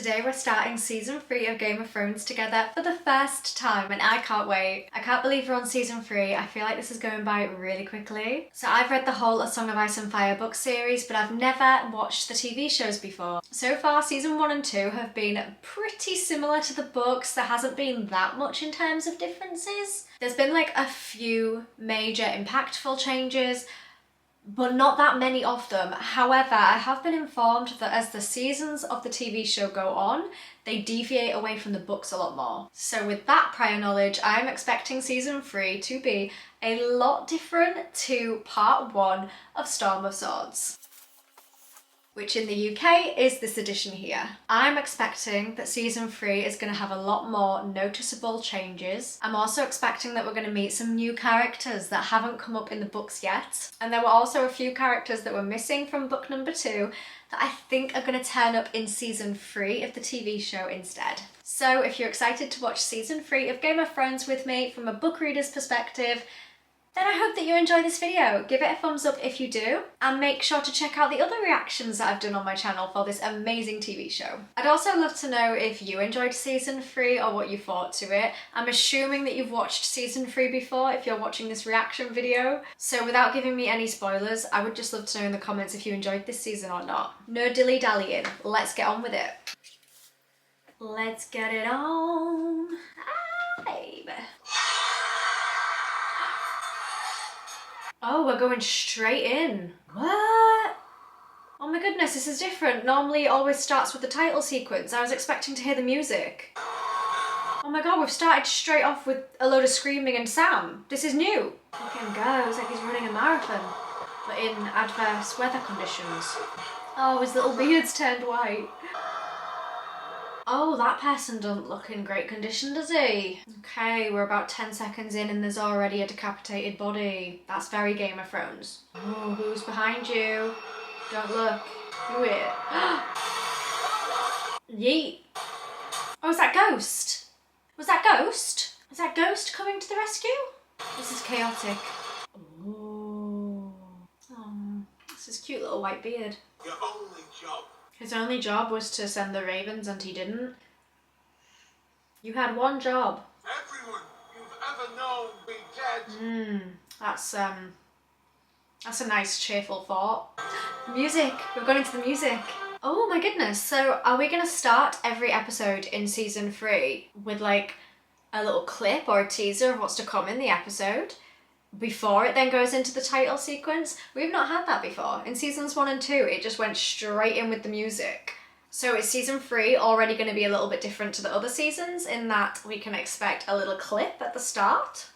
Today we're starting season 3 of Game of Thrones together for the first time and I can't wait. I can't believe we're on season 3. I feel like this is going by really quickly. So I've read the whole A Song of Ice and Fire book series, but I've never watched the TV shows before. So far season 1 and 2 have been pretty similar to the books. There hasn't been that much in terms of differences. There's been like a few major impactful changes, but not that many of them. However, I have been informed that as the seasons of the TV show go on, they deviate away from the books a lot more. So with that prior knowledge, I'm expecting season 3 to be a lot different to part 1 of Storm of Swords, which in the UK is this edition here. I'm expecting that season 3 is going to have a lot more noticeable changes. I'm also expecting that we're going to meet some new characters that haven't come up in the books yet. And there were also a few characters that were missing from book number 2 that I think are going to turn up in season 3 of the TV show instead. So if you're excited to watch season 3 of Game of Thrones with me from a book reader's perspective, then I hope that you enjoy this video. Give it a thumbs up if you do, and make sure to check out the other reactions that I've done on my channel for this amazing TV show. I'd also love to know if you enjoyed season 3 or what you thought to it. I'm assuming that you've watched season 3 before if you're watching this reaction video. So without giving me any spoilers, I would just love to know in the comments if you enjoyed this season or not. No dilly-dallying, let's get on with it. Let's get it on. Ah, babe. Oh, we're going straight in. What? Oh my goodness, this is different. Normally it always starts with the title sequence. I was expecting to hear the music. Oh my god, we've started straight off with a load of screaming and Sam. This is new. Look at him go, it's like he's running a marathon, but in adverse weather conditions. Oh, his little beard's turned white. Oh, that person doesn't look in great condition, does he? Okay, we're about 10 seconds in and there's already a decapitated body. That's very Game of Thrones. Oh, who's behind you? Don't look. Do it. Yeet. Oh, is that Ghost? Was that Ghost? Is that Ghost coming to the rescue? This is chaotic. Oh. This is cute little white beard. Your only job. His only job was to send the ravens and he didn't. You had one job. Everyone you've ever known be dead. That's a nice cheerful thought. The music, we've gone into the music. Oh my goodness, so are we gonna start every episode in season 3 with like a little clip or a teaser of what's to come in the episode before it then goes into the title sequence? We've not had that before. In seasons 1 and 2, it just went straight in with the music. So is season 3 already going to be a little bit different to the other seasons in that we can expect a little clip at the start?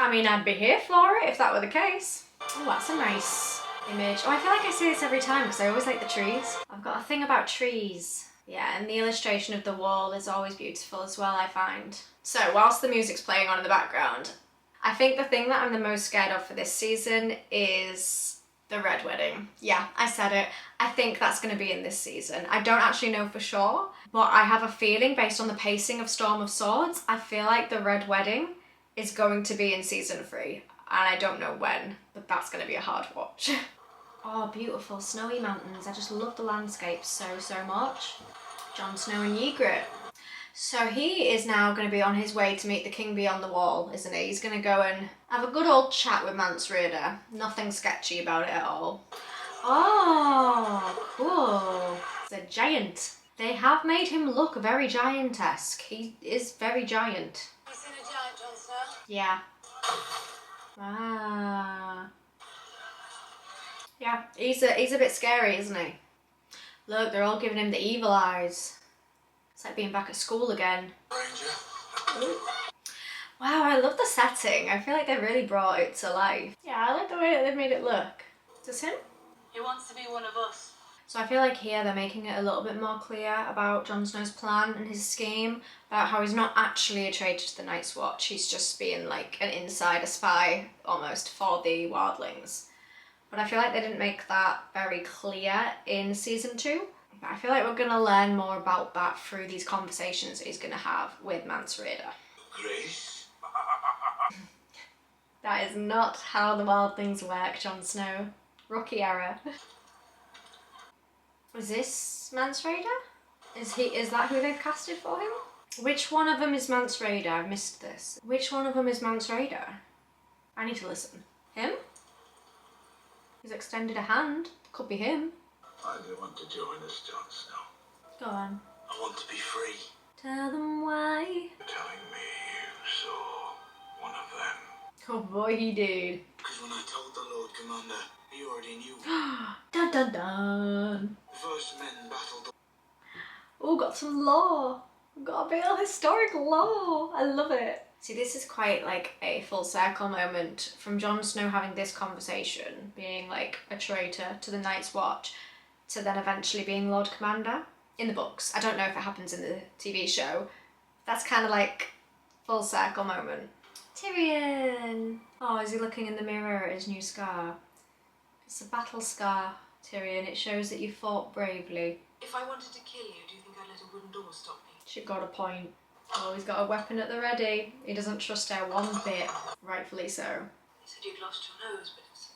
I mean, I'd be here for it if that were the case. Oh, that's a nice image. Oh, I feel like I say this every time because I always like the trees. I've got a thing about trees. Yeah, and the illustration of the wall is always beautiful as well, I find. So whilst the music's playing on in the background, I think the thing that I'm the most scared of for this season is the Red Wedding. Yeah, I said it. I think that's going to be in this season. I don't actually know for sure, but I have a feeling based on the pacing of Storm of Swords, I feel like the Red Wedding is going to be in season 3. And I don't know when, but that's going to be a hard watch. Oh, beautiful snowy mountains. I just love the landscape so much. Jon Snow and Ygritte. So he is now going to be on his way to meet the King Beyond the Wall, isn't he? He's going to go and have a good old chat with Mance Rayder. Nothing sketchy about it at all. Oh, cool. It's a giant. They have made him look very giantesque. He is very giant. You seen a giant, Jon Snow? Yeah. Ah. Yeah, he's a bit scary, isn't he? Look, they're all giving him the evil eyes. It's like being back at school again. Ranger. Wow, I love the setting. I feel like they really brought it to life. Yeah, I like the way that they've made it look. Is this him? He wants to be one of us. So I feel like here they're making it a little bit more clear about Jon Snow's plan and his scheme, about how he's not actually a traitor to the Night's Watch. He's just being like an insider spy almost for the Wildlings. But I feel like they didn't make that very clear in season 2. But I feel like we're going to learn more about that through these conversations that he's going to have with Mance Rayder. Grace? That is not how the Wildlings work, Jon Snow. Rookie error. Is this Mance Rayder? Is that who they've casted for him? Which one of them is Mance Rayder? I missed this. Which one of them is Mance Rayder? I need to listen. Him? He's extended a hand. Could be him. Why do you want to join us, Jon Snow? Go on. I want to be free. Tell them why. You're telling me you saw one of them. Oh boy, he did. Because when I told the Lord Commander, he already knew. Dun dun dun. The first men battled. Oh, got some lore. Got a bit of historic lore. I love it. See, this is quite like a full circle moment from Jon Snow having this conversation, being like a traitor to the Night's Watch, to then eventually being Lord Commander in the books. I don't know if it happens in the TV show. That's kind of like full circle moment. Tyrion! Oh, is he looking in the mirror at his new scar? It's a battle scar, Tyrion. It shows that you fought bravely. If I wanted to kill you, do you think I'd let a wooden door stop me? She got a point. Oh, he's got a weapon at the ready. He doesn't trust her one bit. Rightfully so. You said you'd lost your nose, but it's...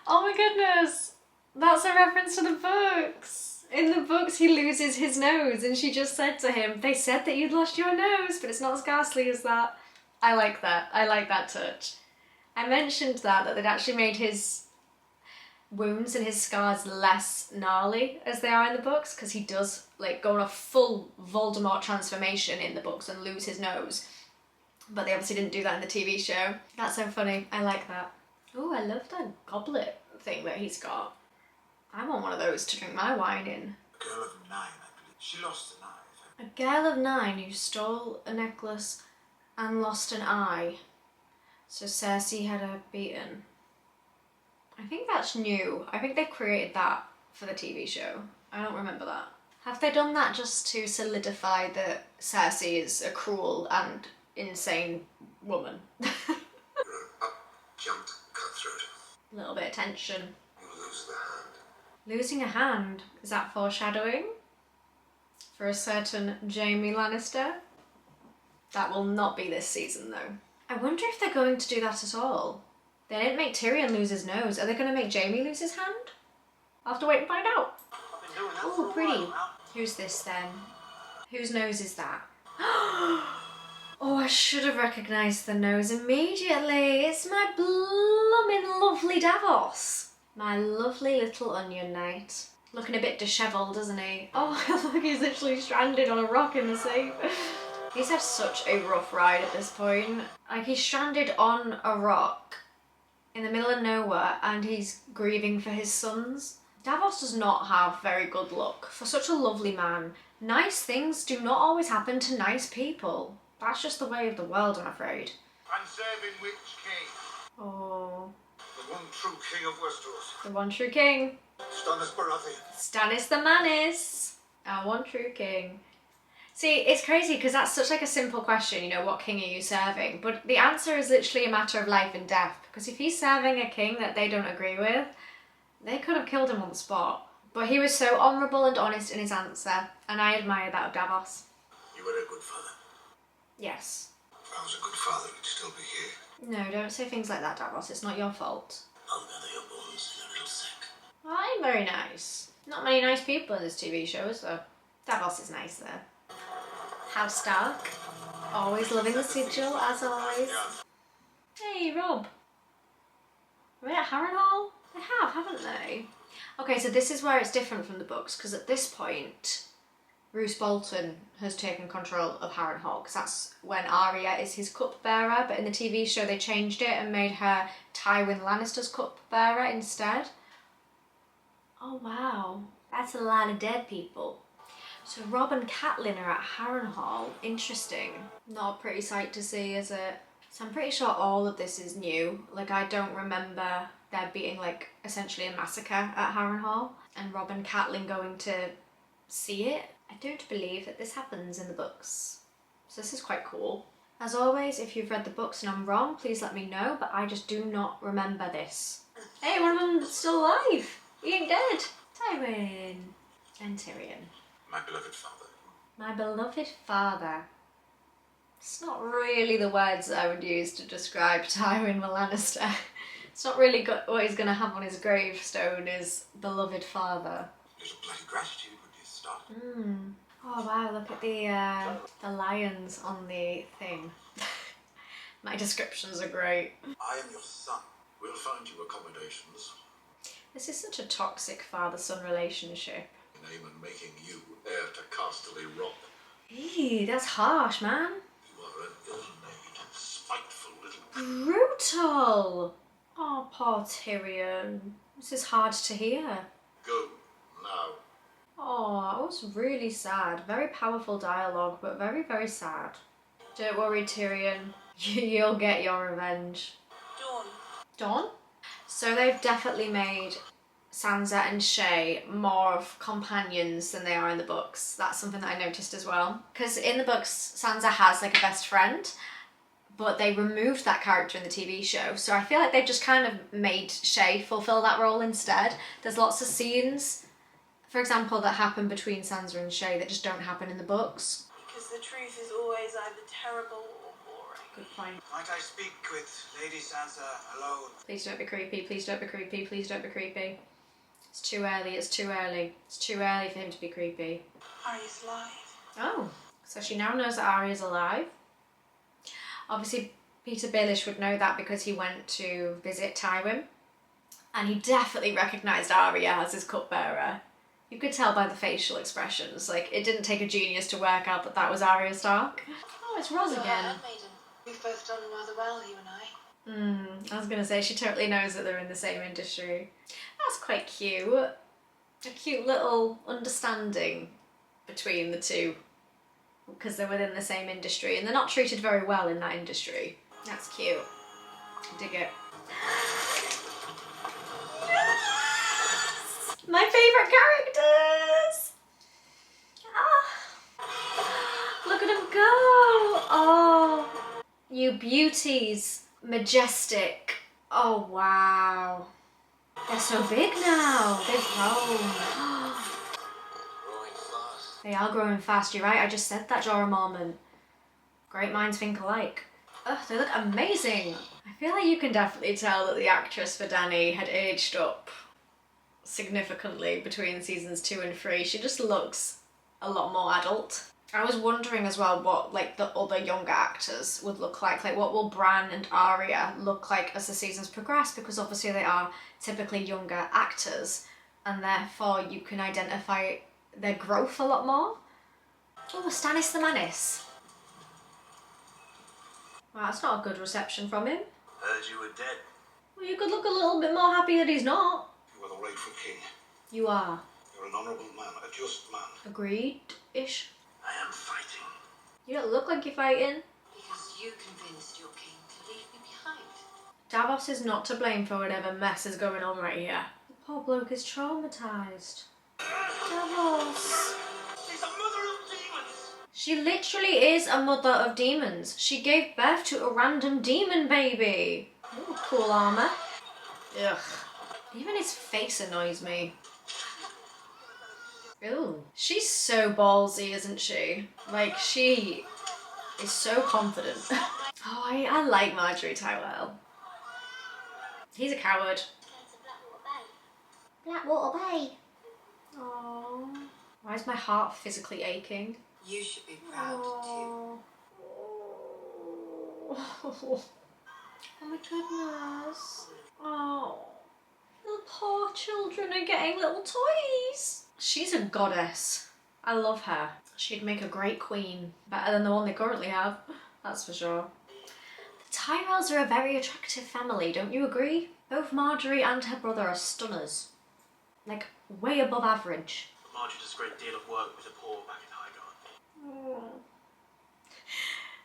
Oh my goodness! That's a reference to the books. In the books, he loses his nose, and she just said to him, they said that you'd lost your nose, but it's not as ghastly as that. I like that. I like that touch. I mentioned that they'd actually made his wounds and his scars less gnarly as they are in the books, because he does like go on a full Voldemort transformation in the books and lose his nose. But they obviously didn't do that in the TV show. That's so funny. I like that. Oh, I love that goblet thing that he's got. I want one of those to drink my wine in. A girl of 9, I believe. She lost an eye. A girl of 9 who stole a necklace and lost an eye. So Cersei had her beaten. I think that's new. I think they created that for the TV show. I don't remember that. Have they done that just to solidify that Cersei is a cruel and insane woman? Up, jumped, cutthroat. A little bit of tension. You lose the hand. Losing a hand, is that foreshadowing? For a certain Jaime Lannister? That will not be this season though. I wonder if they're going to do that at all. They didn't make Tyrion lose his nose. Are they going to make Jaime lose his hand? I'll have to wait and find out. I've been doing that Oh, for a pretty. while now. Who's this then? Whose nose is that? Oh, I should have recognised the nose immediately. It's my blooming lovely Davos. My lovely little onion knight. Looking a bit dishevelled, isn't he? Oh, look, he's literally stranded on a rock in the sea. He's had such a rough ride at this point. Like, he's stranded on a rock in the middle of nowhere and he's grieving for his sons. Davos does not have very good luck. For such a lovely man, nice things do not always happen to nice people. That's just the way of the world, I'm afraid. Unserving Witch King. Oh, The one true king of Westeros. the one true king. Stannis Baratheon. Stannis the Manus. Our one true king. See, it's crazy because that's such like a simple question, you know, what king are you serving? But the answer is literally a matter of life and death. Because if he's serving a king that they don't agree with, they could have killed him on the spot. But he was so honourable and honest in his answer, and I admire that of Davos. You were a good father. Yes. If I was a good father, you'd still be here. No, don't say things like that, Davos. It's not your fault. I'll gather your bones in a little sack. I'm very nice. Not many nice people in this TV show, is there? Davos is nice there. House Stark. Always loving the sigil, as always. Hey, Robb. Are they at Harrenhal? They have, haven't they? Okay, so this is where it's different from the books, because at this point, Roose Bolton has taken control of Harrenhal, because that's when Arya is his cupbearer, but in the TV show they changed it and made her Tywin Lannister's cupbearer instead. Oh wow, that's a lot of dead people. So Robb and Catelyn are at Harrenhal. Interesting. Not a pretty sight to see, is it? So I'm pretty sure all of this is new. Like, I don't remember there being like essentially a massacre at Harrenhal and Robb and Catelyn going to see it. I don't believe that this happens in the books. So this is quite cool. As always, if you've read the books and I'm wrong, please let me know, but I just do not remember this. Hey, one of them's still alive! He ain't dead! Tywin and Tyrion. My beloved father. My beloved father. It's not really the words that I would use to describe Tywin Lannister. It's not really what he's going to have on his gravestone is beloved father. Little bloody gratitude would be a start. Oh wow, look at the lions on the thing. My descriptions are great. I am your son. We'll find you accommodations. This is such a toxic father-son relationship. In aim at making you heir to Casterly Robb. Eee, that's harsh, man. You are an ill-made, spiteful little... Brutal! Oh, poor Tyrion. This is hard to hear. Go, now. Oh, I was really sad. Very powerful dialogue, but very, very sad. Don't worry, Tyrion. You'll get your revenge. Dawn. Dawn? So they've definitely made Sansa and Shae more of companions than they are in the books. That's something that I noticed as well. Because in the books, Sansa has like a best friend, but they removed that character in the TV show. So I feel like they've just kind of made Shae fulfill that role instead. There's lots of scenes, for example, that happen between Sansa and Shae that just don't happen in the books. Because the truth is always either terrible or boring. Good point. Might I speak with Lady Sansa alone? Please don't be creepy, please don't be creepy, please don't be creepy. It's too early, it's too early. It's too early for him to be creepy. Arya's alive. Oh, so she now knows that Arya's alive. Obviously, Peter Baelish would know that because he went to visit Tywin. And he definitely recognised Arya as his cupbearer. You could tell by the facial expressions. Like, it didn't take a genius to work out that that was Arya Stark. Oh, it's Ros So again. handmaiden. We've both done rather well, you and I. I was going to say, she totally knows that they're in the same industry. That's quite cute. A cute little understanding between the two. Because they're within the same industry and they're not treated very well in that industry. That's cute. Dig it. My favourite characters! Ah. Look at them go! Oh, you beauties. Majestic. Oh, wow. They're so big now. They've grown. Growing fast. They are growing fast, you're right. I just said that, Jorah Mormont. Great minds think alike. Ugh, they look amazing. I feel like you can definitely tell that the actress for Dany had aged up significantly between seasons 2 and 3. She just looks a lot more adult. I was wondering as well what like the other younger actors would look like what will Bran and Arya look like as the seasons progress, because obviously they are typically younger actors and therefore you can identify their growth a lot more. Oh, Stannis the Manis. Wow, that's not a good reception from him. Heard you were dead. Well, you could look a little bit more happy that he's not. You are the rightful king. You are. You're an honourable man, a just man. Agreed-ish. I am fighting. You don't look like you're fighting. Because you convinced your king to leave me behind. Davos is not to blame for whatever mess is going on right here. The poor bloke is traumatised. Davos. She's a mother of demons. She literally is a mother of demons. She gave birth to a random demon baby. Ooh, cool armour. Ugh. Even his face annoys me. Ooh. She's so ballsy, isn't she? Like, she is so confident. Oh, I like Marjorie Tyrell. He's a coward. Blackwater Bay. Oh. Why is my heart physically aching? You should be proud too. Oh my goodness. Oh. The poor children are getting little toys. She's a goddess. I love her. She'd make a great queen. Better than the one they currently have. That's for sure. The Tyrells are a very attractive family, don't you agree? Both Marjorie and her brother are stunners. Like, way above average. Marjorie does a great deal of work with the poor back in Highgarden.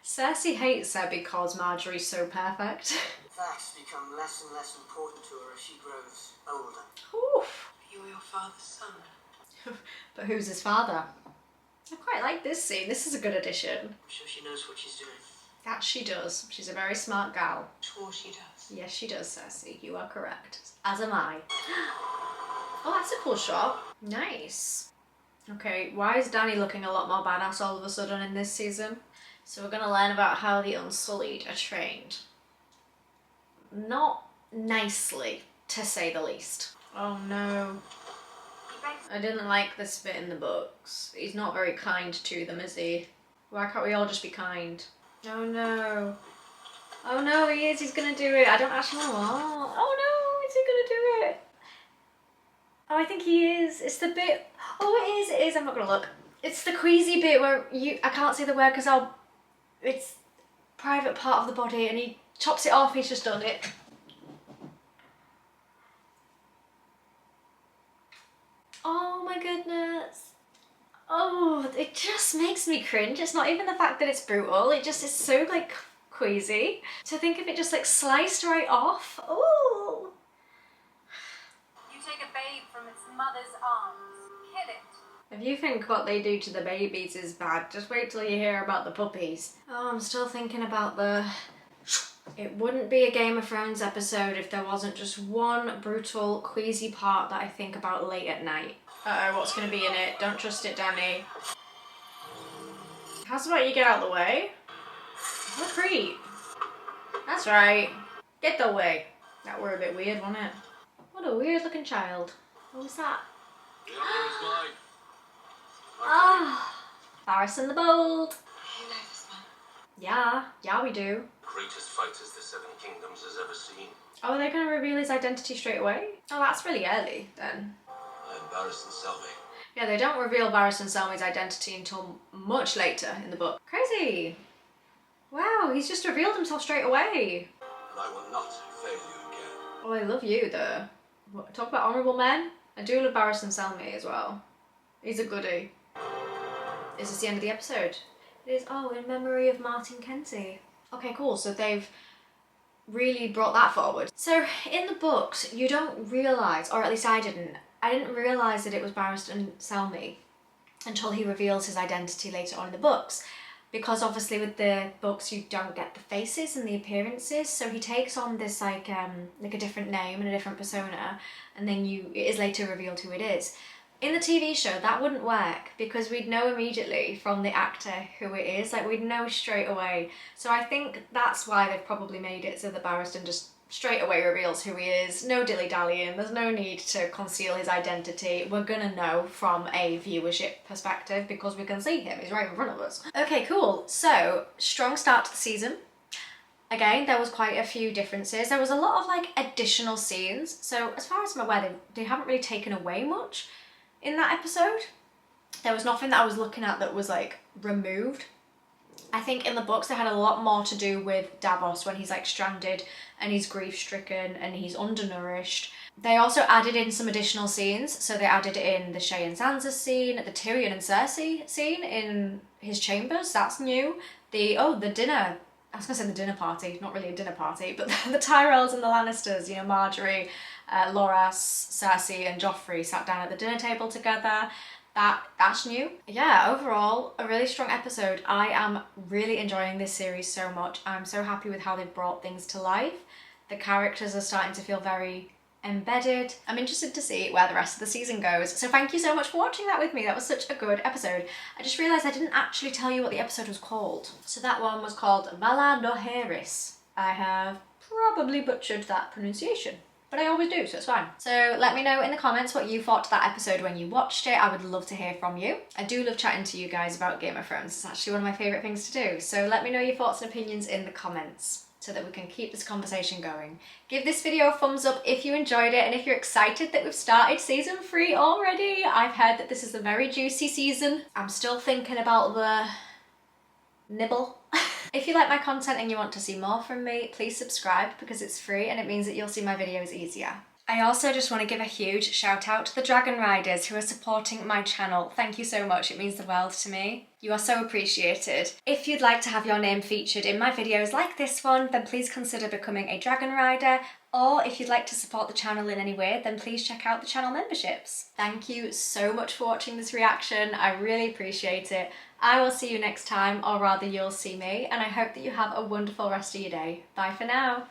Cersei hates her because Marjorie's so perfect. Facts become less and less important to her as she grows older. Oof. You're your father's son. But who's his father? I quite like this scene. This is a good addition. I'm sure she knows what she's doing. That she does. She's a very smart gal. Sure she does. Yes, she does, Cersei. You are correct. As am I. Oh, that's a cool shot. Nice. Okay, why is Dany looking a lot more badass all of a sudden in this season? So we're going to learn about how the Unsullied are trained. Not nicely, to say the least. Oh no. I didn't like this bit in the books. He's not very kind to them, is he? Why can't we all just be kind? Oh no. Oh no, he is. He's gonna do it. I don't actually know what. Oh no, is he gonna do it? Oh, I think he is. It's the bit. Oh, it is. It is. I'm not gonna look. It's the queasy bit where I can't say the word because it's private part of the body, and he chops it off. He's just done it. Oh my goodness. Oh, it just makes me cringe. It's not even the fact that it's brutal. It just is so like queasy. To think of it just like sliced right off. Oh. You take a babe from its mother's arms. Kill it. If you think what they do to the babies is bad, just wait till you hear about the puppies. Oh, I'm still thinking about the... It wouldn't be a Game of Thrones episode if there wasn't just one brutal, queasy part that I think about late at night. Uh-oh, what's going to be in it? Don't trust it, Danny. How's about you get out of the way? What a creep. That's right. Get the way. That were a bit weird, wasn't it? What a weird looking child. What was that? The honor is mine. Ah, Varys and the Bold. You know this one. Yeah, we do. Greatest fighters the Seven Kingdoms has ever seen. Oh, are they going to reveal his identity straight away? Oh, that's really early then. I'm Varys and Selmy. Yeah, they don't reveal Varys and Selmy's identity until much later in the book. Crazy. Wow, he's just revealed himself straight away. And I will not fail you again. Oh, I love you though. Talk about honourable men. I do love Varys and Selmy as well. He's a goodie. Is this the end of the episode? It is. Oh, in memory of Martin Kenzie. Okay, cool. So they've really brought that forward. So in the books, you don't realise, or at least I didn't realise that it was Varys and Selmy until he reveals his identity later on in the books. Because obviously with the books you don't get the faces and the appearances, so he takes on this like a different name and a different persona, and then it is later revealed who it is. In the TV show, that wouldn't work because we'd know immediately from the actor who it is. Like, we'd know straight away. So I think that's why they've probably made it so that Barristan just straight away reveals who he is. No dilly-dallying. There's no need to conceal his identity. We're gonna know from a viewership perspective because we can see him. He's right in front of us. Okay, cool. So, strong start to the season. Again, there was quite a few differences. There was a lot of, like, additional scenes. So, as far as I'm aware, they haven't really taken away much in that episode. There was nothing that I was looking at that was like removed. I think in the books they had a lot more to do with Davos when he's like stranded and he's grief stricken and he's undernourished. They also added in some additional scenes. So they added in the Shae and Sansa scene, the Tyrion and Cersei scene in his chambers. That's new. The dinner. I was gonna say the dinner party, not really a dinner party, but the Tyrells and the Lannisters, you know, Marjorie, Loras, Cersei and Joffrey sat down at the dinner table together. That's new. Yeah, overall, a really strong episode. I am really enjoying this series so much. I'm so happy with how they've brought things to life. The characters are starting to feel very embedded. I'm interested to see where the rest of the season goes. So thank you so much for watching that with me. That was such a good episode. I just realised I didn't actually tell you what the episode was called. So that one was called Valar Dohaeris. I have probably butchered that pronunciation, but I always do, so it's fine. So let me know in the comments what you thought to that episode when you watched it. I would love to hear from you. I do love chatting to you guys about Game of Thrones. It's actually one of my favourite things to do. So let me know your thoughts and opinions in the comments so that we can keep this conversation going. Give this video a thumbs up if you enjoyed it and if you're excited that we've started season 3 already. I've heard that this is a very juicy season. I'm still thinking about the nibble. If you like my content and you want to see more from me, please subscribe because it's free and it means that you'll see my videos easier. I also just want to give a huge shout out to the Dragon Riders who are supporting my channel. Thank you so much, it means the world to me. You are so appreciated. If you'd like to have your name featured in my videos like this one, then please consider becoming a Dragon Rider. Or if you'd like to support the channel in any way, then please check out the channel memberships. Thank you so much for watching this reaction. I really appreciate it. I will see you next time, or rather you'll see me, and I hope that you have a wonderful rest of your day. Bye for now.